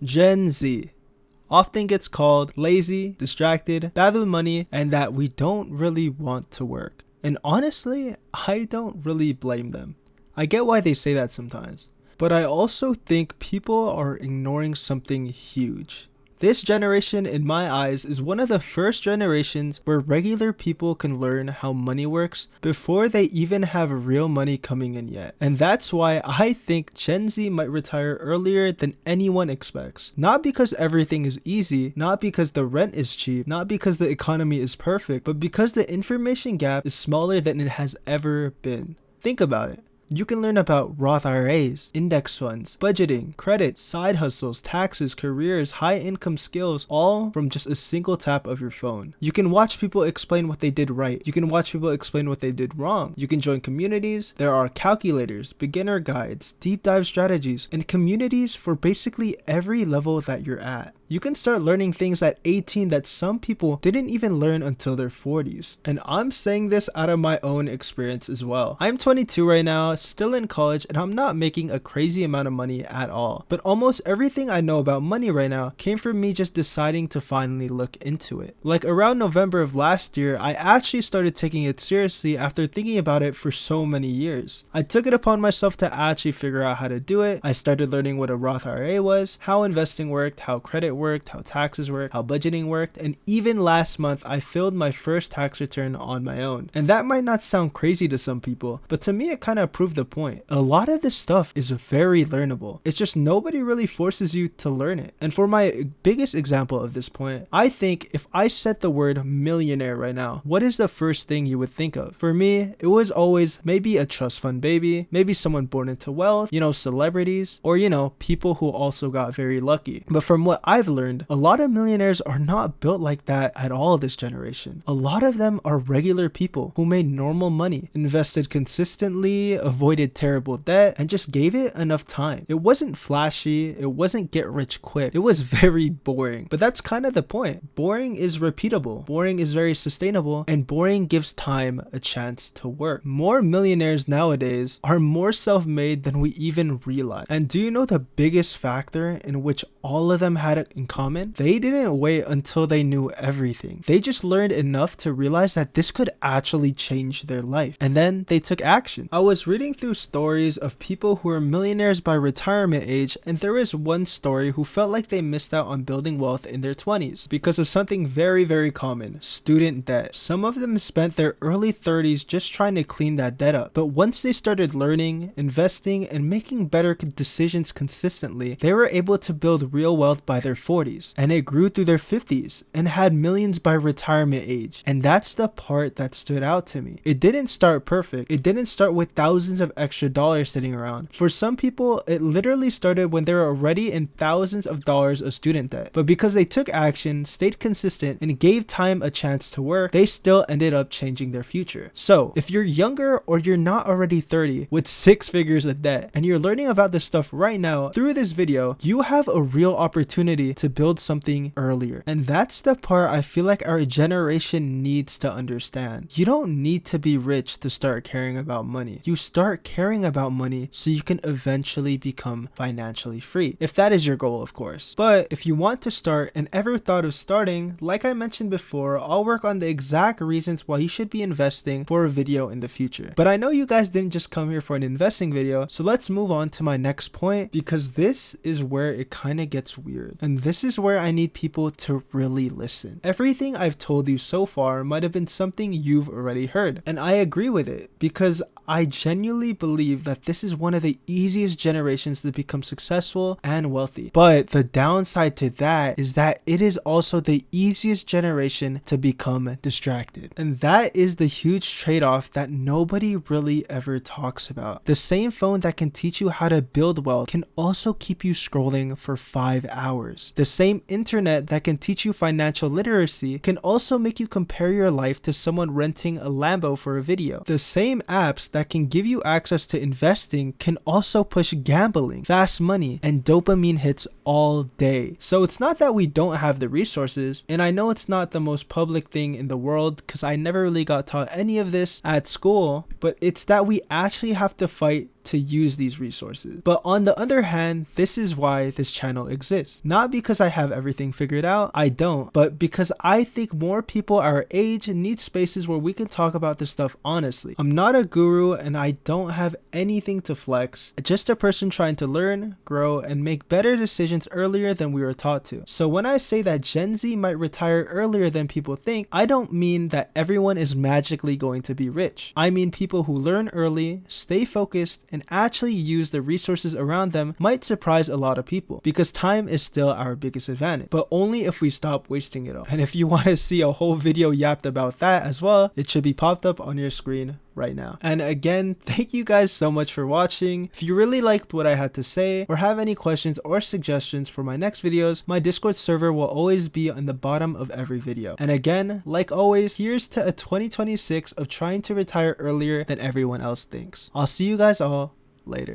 Gen Z often gets called lazy, distracted, bad with money, and that we don't really want to work. And honestly, I don't really blame them. I get why they say that sometimes. But I also think people are ignoring something huge. This generation, in my eyes, is one of the first generations where regular people can learn how money works before they even have real money coming in yet. And that's why I think Gen Z might retire earlier than anyone expects. Not because everything is easy, not because the rent is cheap, not because the economy is perfect, but because the information gap is smaller than it has ever been. Think about it. You can learn about Roth IRAs, index funds, budgeting, credit, side hustles, taxes, careers, high income skills, all from just a single tap of your phone. You can watch people explain what they did right. You can watch people explain what they did wrong. You can join communities. There are calculators, beginner guides, deep dive strategies, and communities for basically every level that you're at. You can start learning things at 18 that some people didn't even learn until their 40s. And I'm saying this out of my own experience as well. I'm 22 right now, still in college, and I'm not making a crazy amount of money at all. But almost everything I know about money right now came from me just deciding to finally look into it. Like around November of last year, I actually started taking it seriously after thinking about it for so many years. I took it upon myself to actually figure out how to do it. I started learning what a Roth IRA was, how investing worked, how credit worked, how taxes worked, how budgeting worked, and even last month I filled my first tax return on my own. And that might not sound crazy to some people, but to me it kind of proved the point. A lot of this stuff is very learnable. It's just nobody really forces you to learn it. And for my biggest example of this point, I think if I said the word millionaire right now, what is the first thing you would think of? For me, it was always maybe a trust fund baby, maybe someone born into wealth, celebrities, or people who also got very lucky. But from what I've learned, a lot of millionaires are not built like that at all this generation. A lot of them are regular people who made normal money, invested consistently, avoided terrible debt, and just gave it enough time. It wasn't flashy, it wasn't get rich quick, it was very boring. But that's kind of the point. Boring is repeatable, boring is very sustainable, and boring gives time a chance to work. More millionaires nowadays are more self-made than we even realize. And do you know the biggest factor in which all of them had it in common? They didn't wait until they knew everything. They just learned enough to realize that this could actually change their life. And then they took action. I was reading through stories of people who were millionaires by retirement age, and there was one story who felt like they missed out on building wealth in their 20s because of something very, very common: student debt. Some of them spent their early 30s just trying to clean that debt up. But once they started learning, investing, and making better decisions consistently, they were able to build real wealth by their 40s, and it grew through their 50s and had millions by retirement age. And that's the part that stood out to me. It didn't start perfect. It didn't start with thousands of extra dollars sitting around. For some people, it literally started when they were already in thousands of dollars of student debt. But because they took action, stayed consistent, and gave time a chance to work, they still ended up changing their future. So if you're younger or you're not already 30 with 6 figures of debt and you're learning about this stuff right now through this video, you have a real opportunity to build something earlier. And that's the part I feel like our generation needs to understand. You don't need to be rich to start caring about money. You start caring about money so you can eventually become financially free. If that is your goal, of course. But if you want to start and ever thought of starting, like I mentioned before, I'll work on the exact reasons why you should be investing for a video in the future. But I know you guys didn't just come here for an investing video, so let's move on to my next point, because this is where it kind of gets weird. And this is where I need people to really listen. Everything I've told you so far might have been something you've already heard, and I agree with it because I genuinely believe that this is one of the easiest generations to become successful and wealthy. But the downside to that is that it is also the easiest generation to become distracted. And that is the huge trade-off that nobody really ever talks about. The same phone that can teach you how to build wealth can also keep you scrolling for 5 hours. The same internet that can teach you financial literacy can also make you compare your life to someone renting a Lambo for a video. The same apps that can give you access to investing can also push gambling, fast money, and dopamine hits all day. So it's not that we don't have the resources, and I know it's not the most public thing in the world because I never really got taught any of this at school, but it's that we actually have to fight to use these resources. But on the other hand, this is why this channel exists. Not because I have everything figured out, I don't, but because I think more people our age need spaces where we can talk about this stuff honestly. I'm not a guru and I don't have anything to flex, just a person trying to learn, grow, and make better decisions earlier than we were taught to. So when I say that Gen Z might retire earlier than people think, I don't mean that everyone is magically going to be rich. I mean people who learn early, stay focused, and actually use the resources around them might surprise a lot of people, because time is still our biggest advantage, but only if we stop wasting it all. And if you want to see a whole video yapped about that as well, it should be popped up on your screen right now. And again, thank you guys so much for watching. If you really liked what I had to say or have any questions or suggestions for my next videos, my Discord server will always be on the bottom of every video. And again, like always, here's to a 2026 of trying to retire earlier than everyone else thinks. I'll see you guys all later.